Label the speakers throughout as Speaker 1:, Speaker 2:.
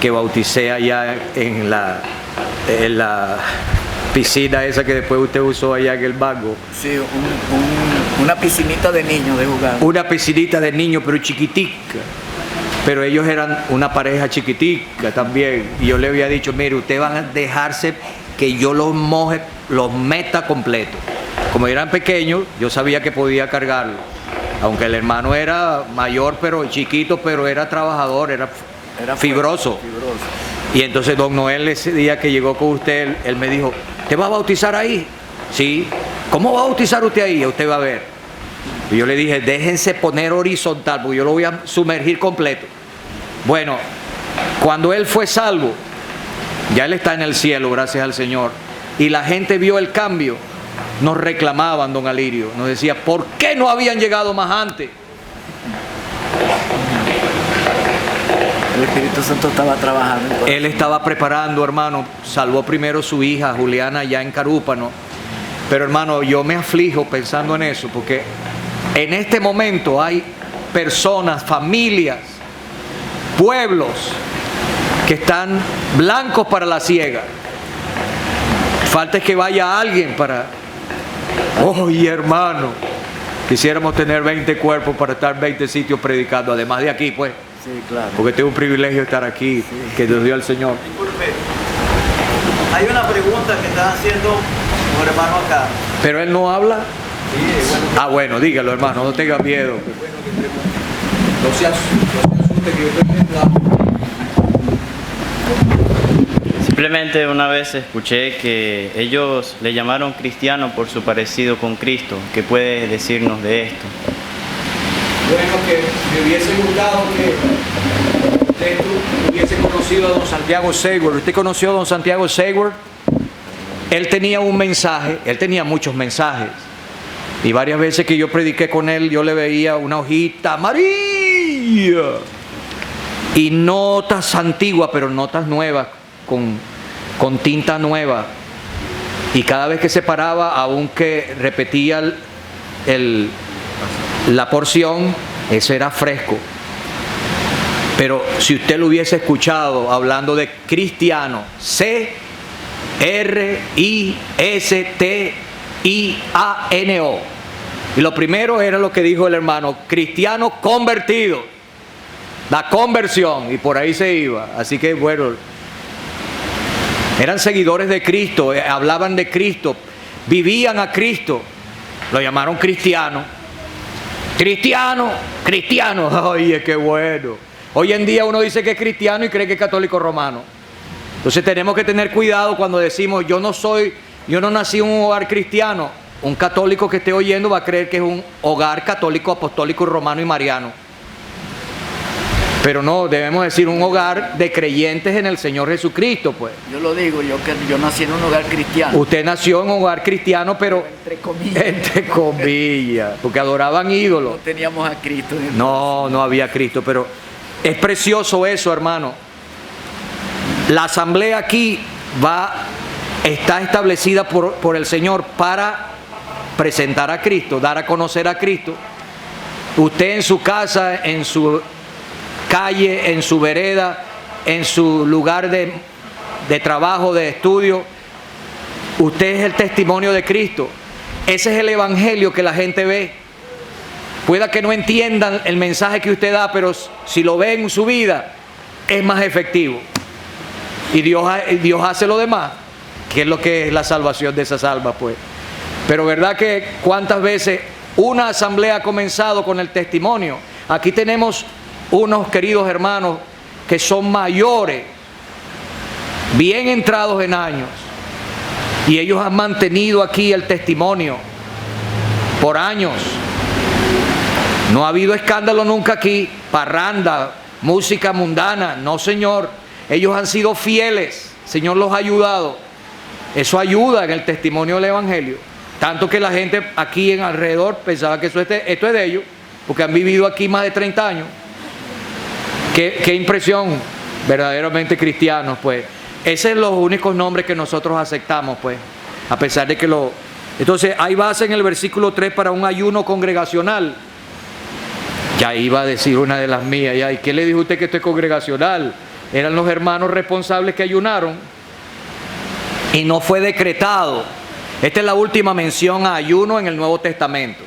Speaker 1: que bauticé allá en la piscina esa que después usted usó allá en el Mango.
Speaker 2: Sí, una piscinita de niños de jugar.
Speaker 1: Una piscinita de niños, pero chiquitica. Pero ellos eran una pareja chiquitica también. Y yo le había dicho, mire, ustedes van a dejarse que yo los moje, los meta completo. Como eran pequeños, yo sabía que podía cargarlo. Aunque el hermano era mayor, pero chiquito, pero era trabajador, era fibroso. Y entonces don Noel, ese día que llegó con usted, él me dijo, ¿te va a bautizar ahí? Sí. ¿Cómo va a bautizar usted ahí? Usted va a ver. Y yo le dije, déjense poner horizontal, porque yo lo voy a sumergir completo. Bueno, cuando él fue salvo, ya él está en el cielo, gracias al Señor, y la gente vio el cambio, nos reclamaban, don Alirio, nos decía, ¿por qué no habían llegado más antes?
Speaker 2: El Espíritu Santo estaba trabajando.
Speaker 1: Él estaba preparando, hermano, salvó primero su hija, Juliana, allá en Carúpano. Pero hermano, yo me aflijo pensando en eso, porque en este momento hay personas, familias, pueblos que están blancos para la siega. Falta es que vaya alguien para... Oye, hermano, quisiéramos tener 20 cuerpos para estar en 20 sitios predicando, además de aquí, pues.
Speaker 2: Sí, claro.
Speaker 1: Porque tengo un privilegio estar aquí, sí, que Dios dio al Señor.
Speaker 3: Disculpe, hay una pregunta que está haciendo un hermano acá.
Speaker 1: ¿Pero él no habla?
Speaker 3: Sí, bueno.
Speaker 1: Bueno, dígalo, hermano, no tenga miedo.
Speaker 3: No se asuste que yo estoy temblando.
Speaker 4: Simplemente una vez escuché que ellos le llamaron cristiano por su parecido con Cristo. ¿Qué puede decirnos de esto?
Speaker 1: Bueno, que me hubiese gustado que usted hubiese conocido a don Santiago Segura. ¿Usted conoció a don Santiago Segura? Él tenía un mensaje, él tenía muchos mensajes. Y varias veces que yo prediqué con él, yo le veía una hojita amarilla. Y notas antiguas, pero notas nuevas, con tinta nueva. Y cada vez que se paraba, aunque repetía la porción, eso era fresco. Pero si usted lo hubiese escuchado hablando de cristiano, C-R-I-S-T-I-A-N-O, y lo primero era lo que dijo el hermano, cristiano convertido, la conversión, y por ahí se iba. Así que bueno, eran seguidores de Cristo, hablaban de Cristo, vivían a Cristo, lo llamaron cristiano. Cristiano, cristiano, oye, qué bueno. Hoy en día uno dice que es cristiano y cree que es católico romano. Entonces tenemos que tener cuidado cuando decimos, yo no nací en un hogar cristiano. Un católico que esté oyendo va a creer que es un hogar católico, apostólico, romano y mariano. Pero no, debemos decir un hogar de creyentes en el Señor Jesucristo, pues.
Speaker 2: Yo lo digo, yo nací en un hogar cristiano.
Speaker 1: Usted nació en un hogar cristiano, pero
Speaker 2: entre comillas.
Speaker 1: Entre comillas, porque adoraban ídolos.
Speaker 2: No teníamos a Cristo.
Speaker 1: No había Cristo, pero es precioso eso, hermano. La asamblea aquí está establecida por el Señor para presentar a Cristo, dar a conocer a Cristo. Usted en su casa, en su calle, en su vereda, en su lugar de trabajo, de estudio, usted es el testimonio de Cristo. Ese es el evangelio que la gente ve. Pueda que no entiendan el mensaje que usted da, pero si lo ven en su vida, es más efectivo. Y Dios hace lo demás, que es lo que es la salvación de esas almas, pues. Pero verdad que cuántas veces una asamblea ha comenzado con el testimonio. Aquí tenemos unos queridos hermanos que son mayores, bien entrados en años, y ellos han mantenido aquí el testimonio por años. No ha habido escándalo nunca aquí, parranda, música mundana, no, señor. Ellos han sido fieles, el Señor los ha ayudado. Eso ayuda en el testimonio del evangelio. Tanto que la gente aquí en alrededor pensaba que esto es de ellos, porque han vivido aquí más de 30 años. Qué impresión, verdaderamente cristianos, pues. Esos son los únicos nombres que nosotros aceptamos, pues, a pesar de que Entonces, hay base en el versículo 3 para un ayuno congregacional. Ya iba a decir una de las mías, ¿y qué le dijo usted que esto es congregacional? eran los hermanos responsables que ayunaron y no fue decretado. Esta es la última mención a ayuno en el Nuevo Testamento.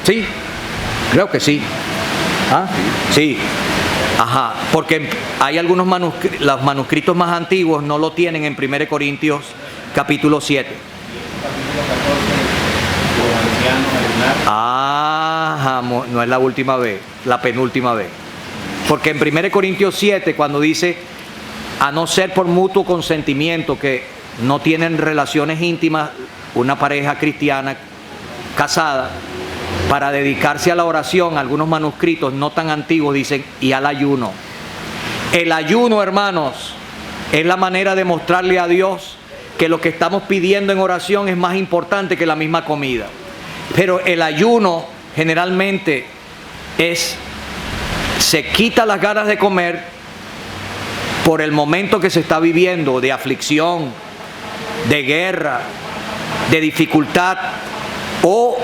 Speaker 1: ¿Sí? Creo que sí. ¿Ah? Sí. Ajá, porque hay algunos los manuscritos más antiguos no lo tienen en 1 Corintios capítulo 7. Ajá, no es la última vez, la penúltima vez. Porque en 1 Corintios 7, cuando dice, a no ser por mutuo consentimiento, que no tienen relaciones íntimas, una pareja cristiana casada, para dedicarse a la oración, algunos manuscritos no tan antiguos dicen, y al ayuno. El ayuno, hermanos, es la manera de mostrarle a Dios que lo que estamos pidiendo en oración es más importante que la misma comida. Pero el ayuno generalmente se quita las ganas de comer por el momento que se está viviendo de aflicción, de guerra, de dificultad o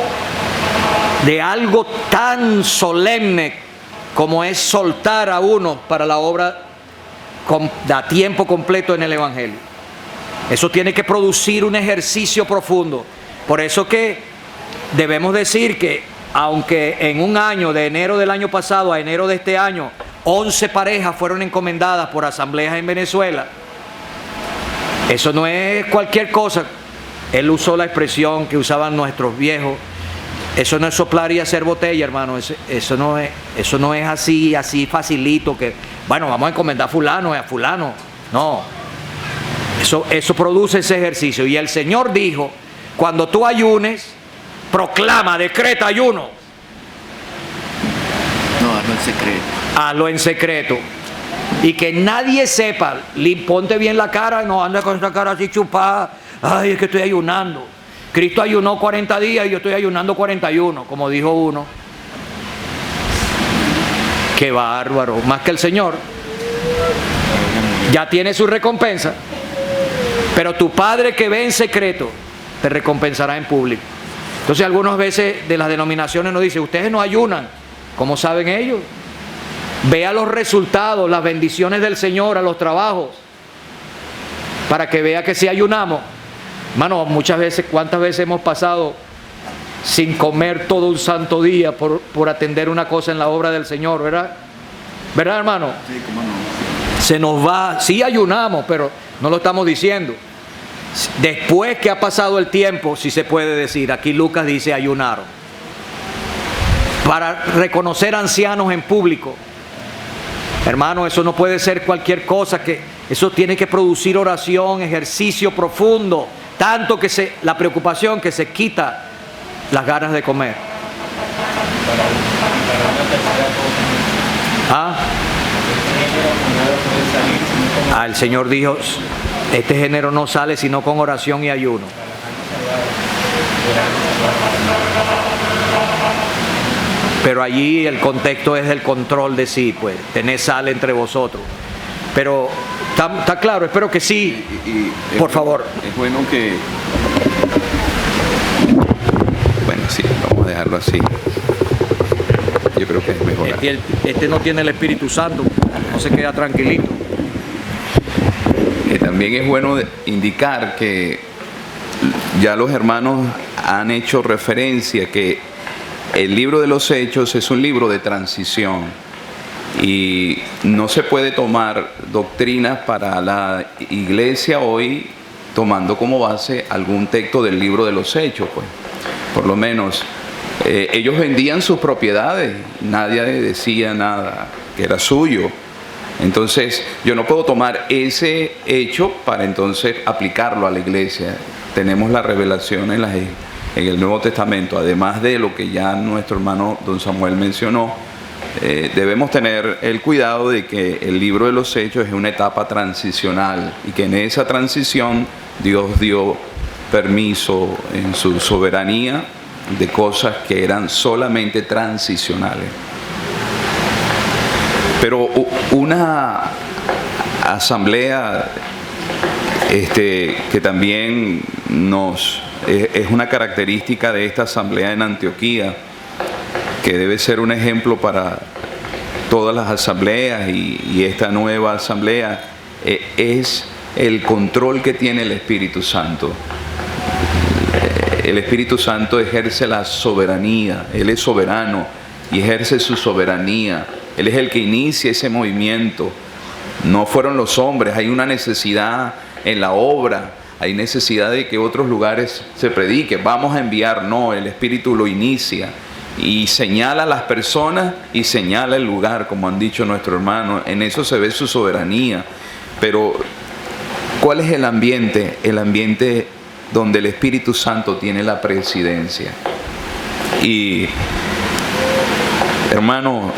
Speaker 1: de algo tan solemne como es soltar a uno para la obra a tiempo completo en el Evangelio. Eso tiene que producir un ejercicio profundo. Por eso que debemos decir que aunque en un año, de enero del año pasado a enero de este año, 11 parejas fueron encomendadas por asambleas en Venezuela, eso no es cualquier cosa. Él usó la expresión que usaban nuestros viejos. Eso no es soplar y hacer botella, hermano. Eso no es así facilito que, bueno, vamos a encomendar a fulano y a fulano. No. Eso produce ese ejercicio. Y el Señor dijo, cuando tú ayunes, proclama, decreta ayuno.
Speaker 2: No, hazlo en secreto.
Speaker 1: Hazlo en secreto. Y que nadie sepa. Ponte bien la cara, no anda con esa cara así chupada. Ay, es que estoy ayunando. Cristo ayunó 40 días y yo estoy ayunando 41, como dijo uno. Qué bárbaro. Más que el Señor. Ya tiene su recompensa. Pero tu Padre que ve en secreto, te recompensará en público. Entonces algunas veces de las denominaciones nos dicen, ustedes no ayunan. ¿Cómo saben ellos? Vea los resultados, las bendiciones del Señor a los trabajos, para que vea que sí ayunamos. Hermano, muchas veces, ¿cuántas veces hemos pasado sin comer todo un santo día por atender una cosa en la obra del Señor, verdad? ¿Verdad, hermano?
Speaker 2: Sí, cómo no.
Speaker 1: Se nos va, sí ayunamos, pero no lo estamos diciendo. Después que ha pasado el tiempo, sí se puede decir, aquí Lucas dice ayunaron. Para reconocer ancianos en público. Hermano, eso no puede ser cualquier cosa, eso tiene que producir oración, ejercicio profundo. Tanto que la preocupación que se quita las ganas de comer. El Señor dijo, este género no sale sino con oración y ayuno. Pero allí el contexto es el control de sí, pues, tened sal entre vosotros. Pero está claro, espero que sí. Por favor.
Speaker 5: Es bueno que... Bueno, sí, vamos a dejarlo así. Yo creo que es mejor.
Speaker 1: Este no tiene el Espíritu Santo, no se queda tranquilito.
Speaker 5: También es bueno indicar que ya los hermanos han hecho referencia que el libro de los Hechos es un libro de transición. Y no se puede tomar doctrinas para la iglesia hoy tomando como base algún texto del libro de los Hechos, pues. Por lo menos ellos vendían sus propiedades, nadie decía nada que era suyo. Entonces yo no puedo tomar ese hecho para entonces aplicarlo a la iglesia. Tenemos la revelación en el Nuevo Testamento, además de lo que ya nuestro hermano don Samuel mencionó. Debemos tener el cuidado de que el libro de los Hechos es una etapa transicional y que en esa transición Dios dio permiso en su soberanía de cosas que eran solamente transicionales. Pero una asamblea que también es una característica de esta asamblea en Antioquía, que debe ser un ejemplo para todas las asambleas y esta nueva asamblea es el control que tiene el Espíritu Santo. El Espíritu Santo ejerce la soberanía, Él es soberano y ejerce su soberanía. Él es el que inicia ese movimiento. No fueron los hombres, hay una necesidad en la obra, hay necesidad de que otros lugares se predique. Vamos a enviar, no, el Espíritu lo inicia y señala a las personas y señala el lugar, como han dicho nuestros hermanos. En eso se ve su soberanía. Pero, ¿cuál es el ambiente? El ambiente donde el Espíritu Santo tiene la presidencia. Y, hermano,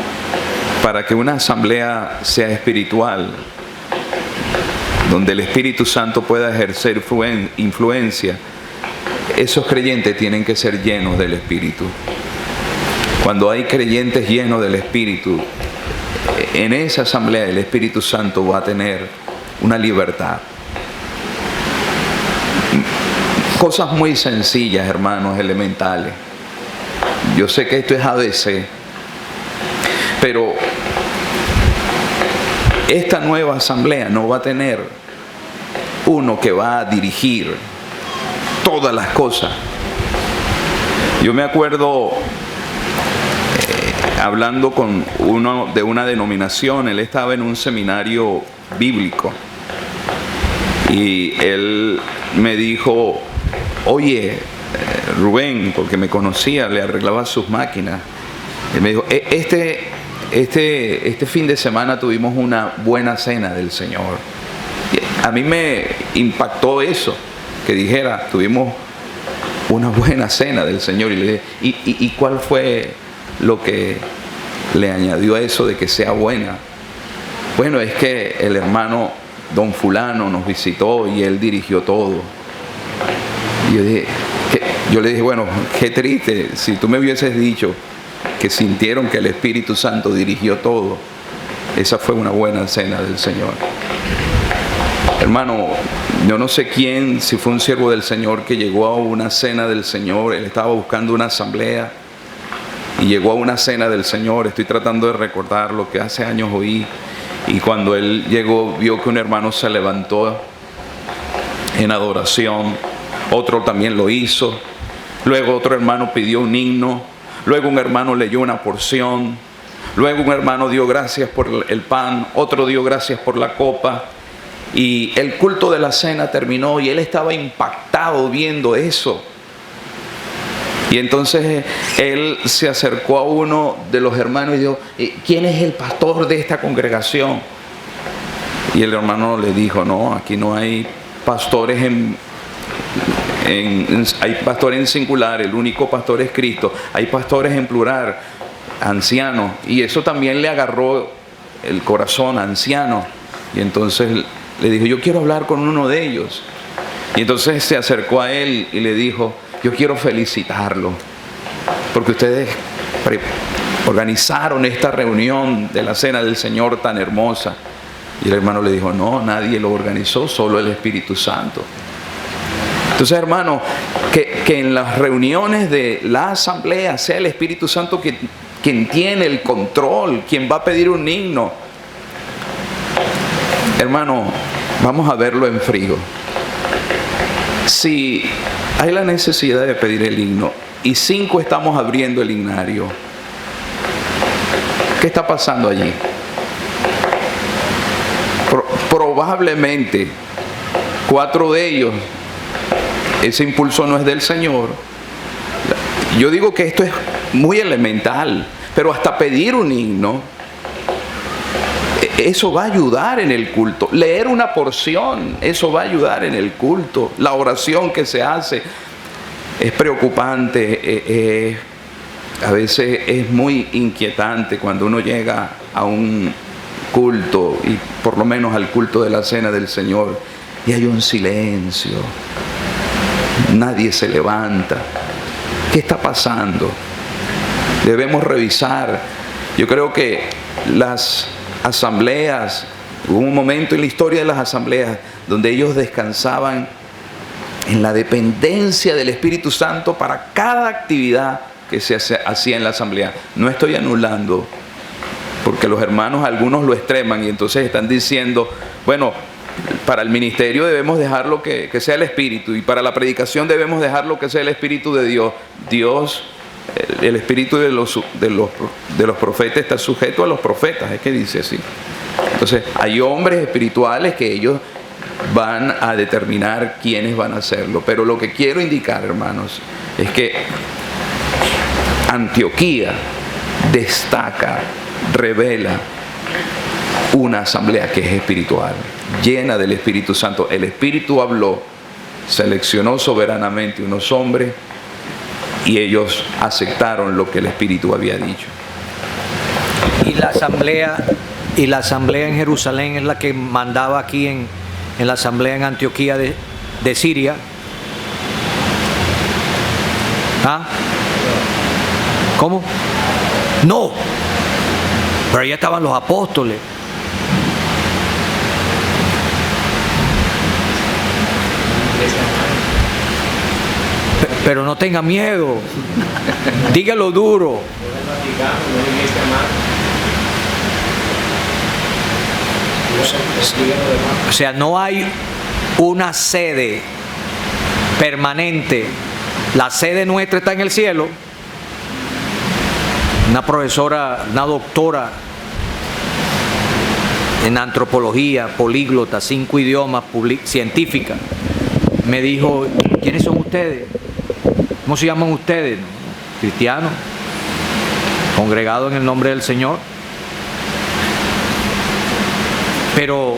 Speaker 5: para que una asamblea sea espiritual, donde el Espíritu Santo pueda ejercer influencia, esos creyentes tienen que ser llenos del Espíritu. Cuando hay creyentes llenos del Espíritu, en esa asamblea el Espíritu Santo va a tener una libertad. Cosas muy sencillas, hermanos, elementales. Yo sé que esto es ABC, pero esta nueva asamblea no va a tener uno que va a dirigir todas las cosas. Yo me acuerdo hablando con uno de una denominación, él estaba en un seminario bíblico y él me dijo: oye, Rubén, porque me conocía, le arreglaba sus máquinas. Él me dijo: este fin de semana tuvimos una buena cena del Señor. Y a mí me impactó eso, que dijera, tuvimos una buena cena del Señor. Y le dije: ¿y cuál fue lo que le añadió a eso de que sea buena? Bueno, es que el hermano don fulano nos visitó y él dirigió todo. Y yo le dije: bueno, qué triste, si tú me hubieses dicho que sintieron que el Espíritu Santo dirigió todo, esa fue una buena cena del Señor. Hermano, yo no sé quién, si fue un siervo del Señor que llegó a una cena del Señor, él estaba buscando una asamblea y llegó a una cena del Señor. Estoy tratando de recordar lo que hace años oí, y cuando él llegó vio que un hermano se levantó en adoración, otro también lo hizo, luego otro hermano pidió un himno, luego un hermano leyó una porción, luego un hermano dio gracias por el pan, otro dio gracias por la copa, y el culto de la cena terminó y él estaba impactado viendo eso. Y entonces él se acercó a uno de los hermanos y dijo: ¿quién es el pastor de esta congregación? Y el hermano le dijo: no, aquí no hay pastores hay pastores en singular, el único pastor es Cristo. Hay pastores en plural, ancianos. Y eso también le agarró el corazón, anciano. Y entonces le dijo: yo quiero hablar con uno de ellos. Y entonces se acercó a él y le dijo: yo quiero felicitarlo, porque ustedes organizaron esta reunión de la cena del Señor tan hermosa. Y el hermano le dijo: no, nadie lo organizó, solo el Espíritu Santo. Entonces, hermano, que en las reuniones de la asamblea sea el Espíritu Santo quien tiene el control, quien va a pedir un himno. Hermano, vamos a verlo en frío. Si hay la necesidad de pedir el himno y 5 estamos abriendo el himnario, ¿qué está pasando allí? Probablemente 4 de ellos, ese impulso no es del Señor. Yo digo que esto es muy elemental, pero hasta pedir un himno, eso va a ayudar en el culto. Leer una porción, eso va a ayudar en el culto. La oración que se hace es preocupante, a veces es muy inquietante cuando uno llega a un culto, y por lo menos al culto de la cena del Señor, y hay un silencio, nadie se levanta. ¿Qué está pasando? Debemos revisar. Yo creo que las asambleas, hubo un momento en la historia de las asambleas donde ellos descansaban en la dependencia del Espíritu Santo para cada actividad que se hacía en la asamblea. No estoy anulando porque los hermanos algunos lo extreman y entonces están diciendo, bueno, para el ministerio debemos dejarlo que sea el Espíritu, y para la predicación debemos dejarlo que sea el Espíritu de Dios. Dios, el espíritu de los profetas está sujeto a los profetas, es que dice así. Entonces hay hombres espirituales que ellos van a determinar quiénes van a hacerlo. Pero lo que quiero indicar, hermanos, es que Antioquía destaca, revela una asamblea que es espiritual, llena del Espíritu Santo. El Espíritu habló, seleccionó soberanamente unos hombres y ellos aceptaron lo que el Espíritu había dicho.
Speaker 1: Y la asamblea en Jerusalén es la que mandaba aquí en la asamblea en Antioquía de Siria. ¿Ah? ¿Cómo? No. Pero allá estaban los apóstoles. Pero no tenga miedo. Dígalo duro. O sea, no hay una sede permanente. La sede nuestra está en el cielo. Una profesora, una doctora en antropología, políglota, 5 idiomas, científica, me dijo, ¿quiénes son ustedes? ¿Cómo se llaman ustedes? Cristianos, congregados en el nombre del Señor. Pero,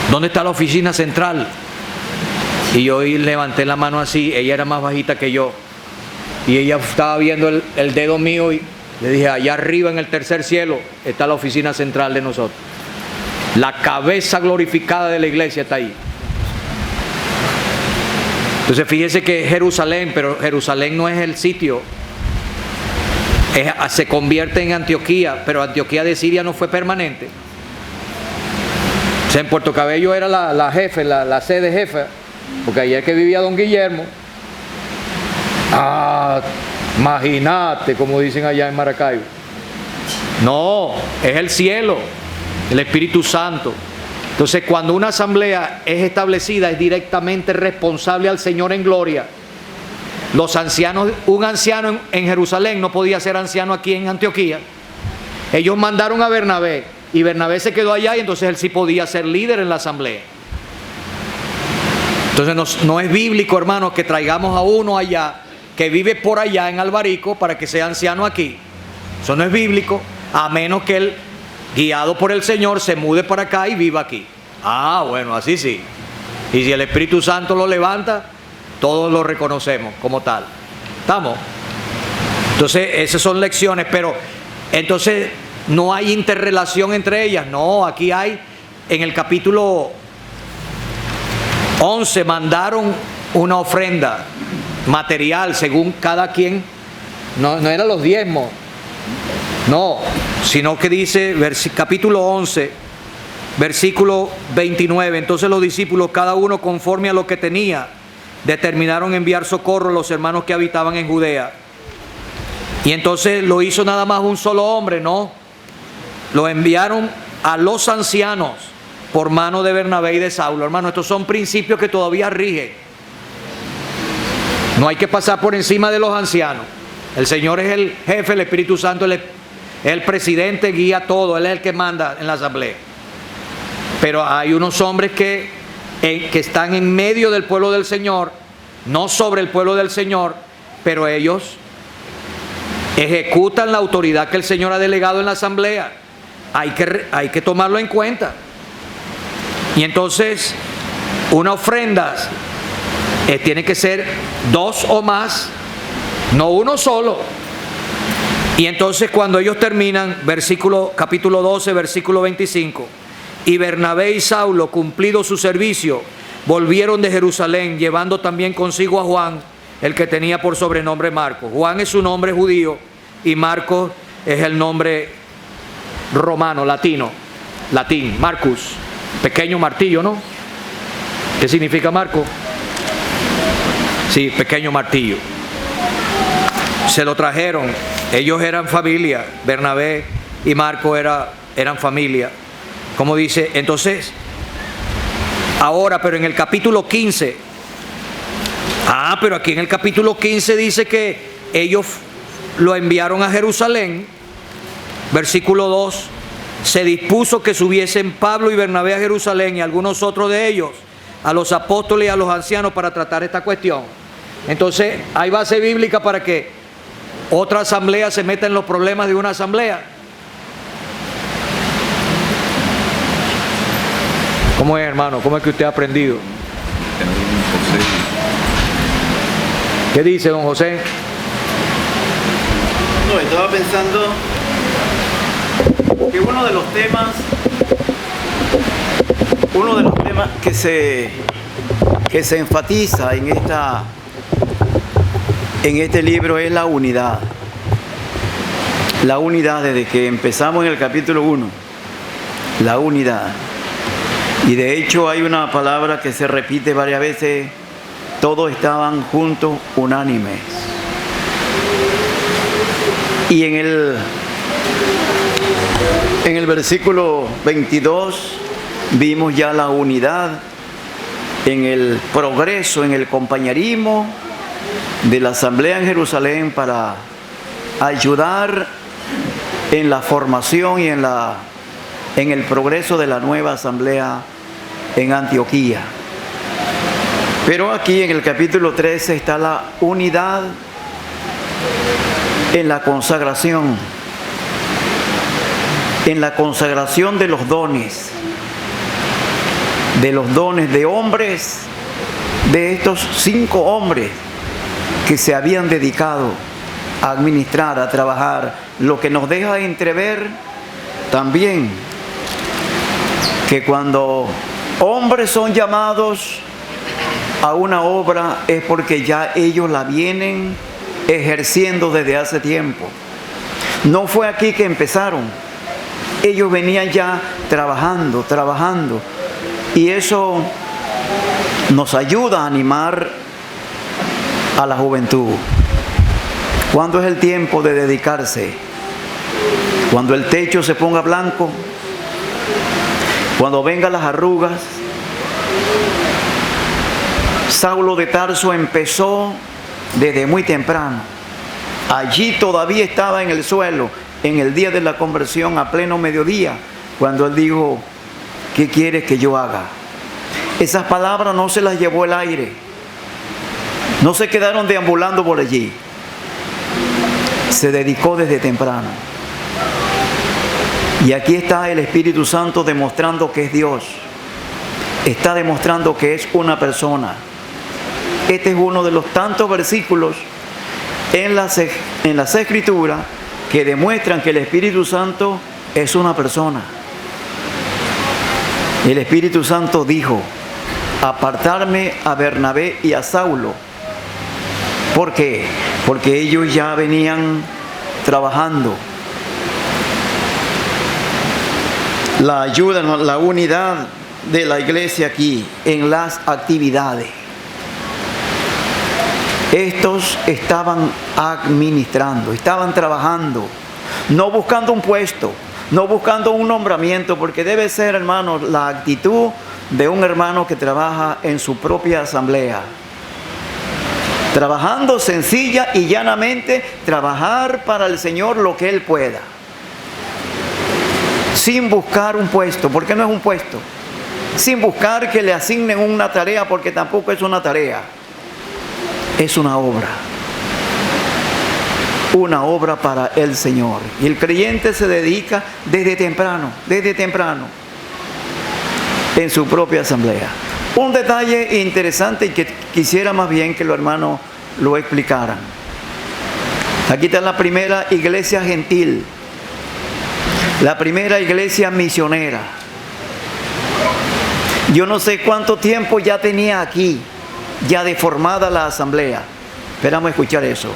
Speaker 1: ¿dónde está la oficina central? Y yo levanté la mano así, ella era más bajita que yo, y ella estaba viendo el dedo mío y le dije, allá arriba en el tercer cielo está la oficina central de nosotros. La cabeza glorificada de la iglesia está ahí. Entonces fíjese que es Jerusalén, pero Jerusalén no es el sitio. Se convierte en Antioquía, pero Antioquía de Siria no fue permanente. O sea, en Puerto Cabello era la jefe, la sede jefa, porque allá es que vivía don Guillermo. Imagínate, como dicen allá en Maracaibo. No, es el cielo, el Espíritu Santo. Entonces, cuando una asamblea es establecida, es directamente responsable al Señor en gloria. Los ancianos, un anciano en Jerusalén no podía ser anciano aquí en Antioquía. Ellos mandaron a Bernabé y Bernabé se quedó allá y entonces él sí podía ser líder en la asamblea. Entonces no es bíblico, hermanos, que traigamos a uno allá que vive por allá en Albarico para que sea anciano aquí. Eso no es bíblico, a menos que él, guiado por el Señor, se mude para acá y viva aquí. Bueno, así sí. Y si el Espíritu Santo lo levanta, todos lo reconocemos como tal. ¿Estamos? Entonces, esas son lecciones, pero entonces no hay interrelación entre ellas. No, aquí hay, en el capítulo 11, mandaron una ofrenda material según cada quien. No eran los diezmos. No, sino que dice, capítulo 11, versículo 29, entonces los discípulos, cada uno conforme a lo que tenía, determinaron enviar socorro a los hermanos que habitaban en Judea. Y entonces lo hizo nada más un solo hombre, no. Lo enviaron a los ancianos por mano de Bernabé y de Saulo. Hermano, estos son principios que todavía rigen. No hay que pasar por encima de los ancianos. El Señor es el jefe, el Espíritu Santo es el presidente, guía todo, Él es el que manda en la asamblea. Pero hay unos hombres que están en medio del pueblo del Señor, no sobre el pueblo del Señor, pero ellos ejecutan la autoridad que el Señor ha delegado en la asamblea. Hay que tomarlo en cuenta. Y entonces, una ofrenda tiene que ser 2 o más, no uno solo. Y entonces cuando ellos terminan, capítulo 12, versículo 25, y Bernabé y Saulo, cumplido su servicio, volvieron de Jerusalén, llevando también consigo a Juan, el que tenía por sobrenombre Marcos. Juan es su nombre judío y Marcos es el nombre romano, latín, Marcus, pequeño martillo, ¿no? ¿Qué significa Marco? Sí, pequeño martillo. Se lo trajeron, ellos eran familia, Bernabé y Marco eran familia. Como dice, entonces, ahora, pero en el capítulo 15, pero aquí en el capítulo 15 dice que ellos lo enviaron a Jerusalén. Versículo 2, se dispuso que subiesen Pablo y Bernabé a Jerusalén y algunos otros de ellos, a los apóstoles y a los ancianos para tratar esta cuestión. Entonces, hay base bíblica para que otra asamblea se meta en los problemas de una asamblea. ¿Cómo es, hermano? ¿Cómo es que usted ha aprendido? ¿Qué dice, don José?
Speaker 3: No, estaba pensando que uno de los temas que se enfatiza en este libro es la unidad. La unidad desde que empezamos en el capítulo 1. La unidad. Y de hecho hay una palabra que se repite varias veces: todos estaban juntos, unánimes. Y en el versículo 22 vimos ya la unidad en el progreso, en el compañerismo de la asamblea en Jerusalén para ayudar en la formación y en el progreso de la nueva asamblea en Antioquía. Pero aquí en el capítulo 13 está la unidad en la consagración de los dones de hombres, de estos 5 hombres que se habían dedicado a administrar, a trabajar, lo que nos deja entrever también que cuando hombres son llamados a una obra es porque ya ellos la vienen ejerciendo desde hace tiempo. No fue aquí que empezaron. Ellos venían ya trabajando. Y eso nos ayuda a animar a la juventud. ¿Cuándo es el tiempo de dedicarse? Cuando el techo se ponga blanco, cuando vengan las arrugas. Saulo de Tarso empezó desde muy temprano. Allí todavía estaba en el suelo, en el día de la conversión, a pleno mediodía, cuando él dijo: ¿qué quieres que yo haga? Esas palabras no se las llevó el aire, no se quedaron deambulando por allí. Se dedicó desde temprano. Y aquí está el Espíritu Santo demostrando que es Dios. Está demostrando que es una persona. Este es uno de los tantos versículos en las Escrituras que demuestran que el Espíritu Santo es una persona. El Espíritu Santo dijo: apartarme a Bernabé y a Saulo. ¿Por qué? Porque ellos ya venían trabajando. La ayuda, la unidad de la iglesia aquí en las actividades. Estos estaban administrando, estaban trabajando, no buscando un puesto, no buscando un nombramiento, porque debe ser, hermanos, la actitud de un hermano que trabaja en su propia asamblea. Trabajando sencilla y llanamente, trabajar para el Señor lo que Él pueda. Sin buscar un puesto, porque no es un puesto. Sin buscar que le asignen una tarea, porque tampoco es una tarea. Es una obra. Una obra para el Señor. Y el creyente se dedica desde temprano, en su propia asamblea. Un detalle interesante y que quisiera más bien que los hermanos lo explicaran. Aquí está la primera iglesia gentil, la primera iglesia misionera. Yo no sé cuánto tiempo ya tenía aquí, ya deformada la asamblea. Esperamos escuchar eso.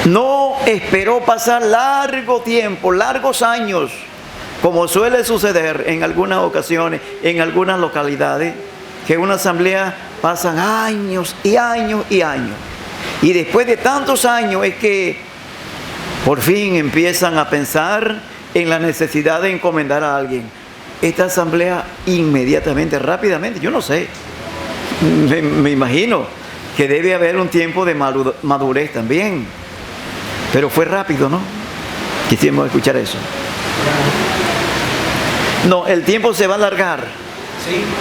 Speaker 3: No esperó pasar largo tiempo, largos años, como suele suceder en algunas ocasiones, en algunas localidades, que una asamblea pasan años y años y años. Y después de tantos años es que Por fin empiezan a pensar en la necesidad de encomendar a alguien. Esta asamblea inmediatamente, rápidamente, yo no sé, me imagino que debe haber un tiempo de madurez también, pero fue rápido, ¿no? Quisimos escuchar eso. No, el tiempo se va a alargar.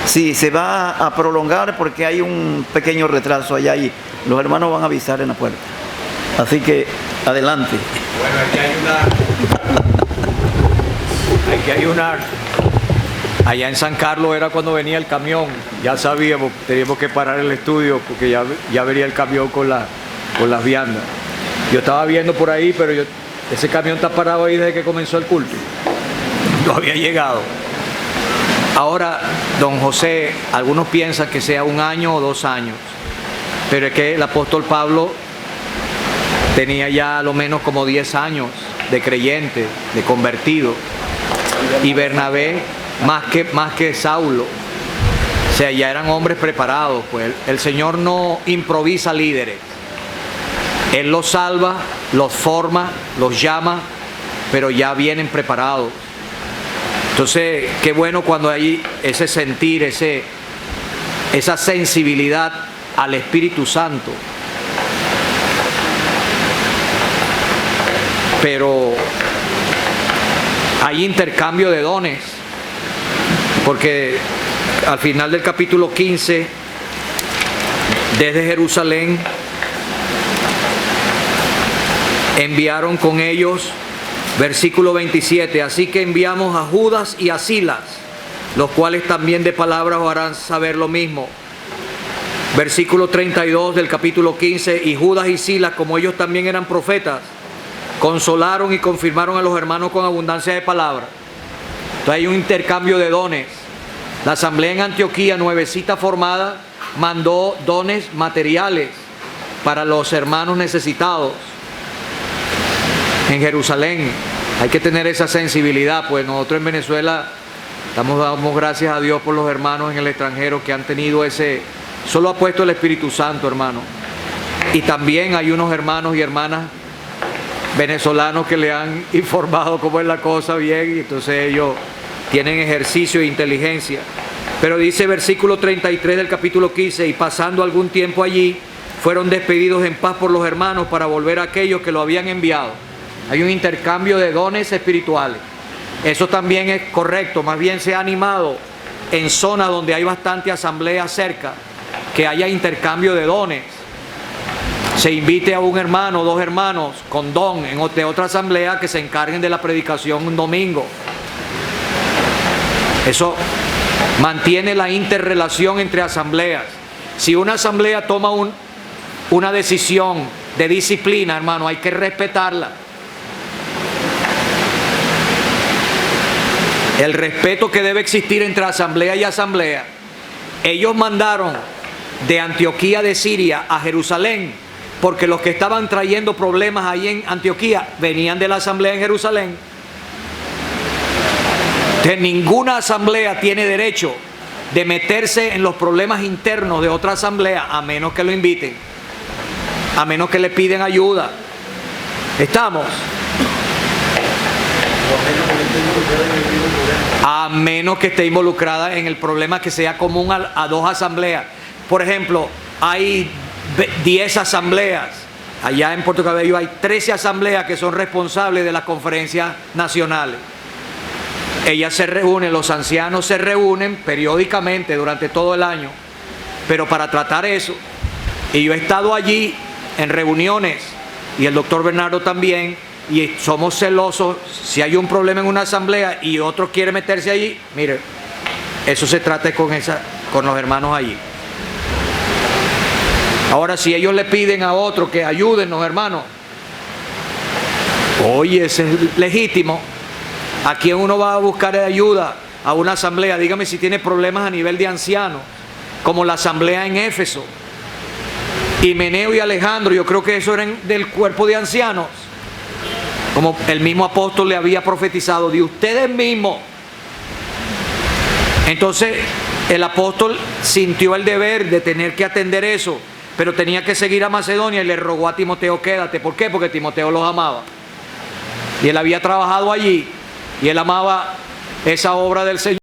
Speaker 3: Sí, se va a prolongar porque hay un pequeño retraso allá y los hermanos van a avisar en la puerta. Así que, adelante.
Speaker 1: Bueno, aquí hay una... Allá en San Carlos era cuando venía el camión, ya sabíamos, teníamos que parar el estudio porque ya venía el camión con las viandas. Yo estaba viendo por ahí, pero ese camión está parado ahí desde que comenzó el culto. No había llegado. Ahora, don José, algunos piensan que sea 1 año o 2 años, pero es que el apóstol Pablo tenía ya a lo menos como 10 años de creyente, de convertido, y Bernabé más que Saulo. O sea, ya eran hombres preparados. Pues el Señor no improvisa líderes. Él los salva, los forma, los llama, pero ya vienen preparados. Entonces, qué bueno cuando hay ese sentir, esa sensibilidad al Espíritu Santo. Pero hay intercambio de dones, porque al final del capítulo 15, desde Jerusalén, enviaron con ellos, versículo 27, así que enviamos a Judas y a Silas, los cuales también de palabra os harán saber lo mismo. Versículo 32 del capítulo 15, y Judas y Silas, como ellos también eran profetas, consolaron y confirmaron a los hermanos con abundancia de palabra. Entonces hay un intercambio de dones. La asamblea en Antioquía, nuevecita formada, mandó dones materiales para los hermanos necesitados. En Jerusalén hay que tener esa sensibilidad, pues nosotros en Venezuela damos gracias a Dios por los hermanos en el extranjero que han tenido solo ha puesto el Espíritu Santo, hermano. Y también hay unos hermanos y hermanas venezolanos que le han informado cómo es la cosa bien, y entonces ellos tienen ejercicio e inteligencia. Pero dice versículo 33 del capítulo 15, y pasando algún tiempo allí, fueron despedidos en paz por los hermanos para volver a aquellos que lo habían enviado. Hay un intercambio de dones espirituales. Eso también es correcto, más bien se ha animado en zonas donde hay bastante asamblea cerca, que haya intercambio de dones. Se invite a un hermano o 2 hermanos con don de otra asamblea que se encarguen de la predicación un domingo. Eso mantiene la interrelación entre asambleas. Si una asamblea toma una decisión de disciplina, hermano, hay que respetarla. El respeto que debe existir entre asamblea y asamblea. Ellos mandaron de Antioquía de Siria a Jerusalén, porque los que estaban trayendo problemas ahí en Antioquía venían de la asamblea en Jerusalén. Entonces, ninguna asamblea tiene derecho de meterse en los problemas internos de otra asamblea a menos que lo inviten, a menos que le piden ayuda. ¿Estamos? A menos que esté involucrada en el problema que sea común a 2 asambleas. Por ejemplo, hay 10 asambleas. Allá en Puerto Cabello hay 13 asambleas que son responsables de las conferencias nacionales. Ellas se reúnen, los ancianos se reúnen periódicamente durante todo el año, pero para tratar eso. Y yo he estado allí en reuniones, y el doctor Bernardo también, y somos celosos. Si hay un problema en una asamblea y otro quiere meterse allí, mire, eso se trata con los hermanos allí. Ahora, si ellos le piden a otro que ayúdennos, hermanos, oye, ese es legítimo. ¿A quién uno va a buscar ayuda? A una asamblea. Dígame si tiene problemas a nivel de ancianos, como la asamblea en Éfeso. Himeneo y Alejandro, yo creo que eso eran del cuerpo de ancianos, como el mismo apóstol le había profetizado, de ustedes mismos. Entonces el apóstol sintió el deber de tener que atender eso, pero tenía que seguir a Macedonia y le rogó a Timoteo, quédate. ¿Por qué? Porque Timoteo los amaba. y él había trabajado allí y él amaba esa obra del Señor.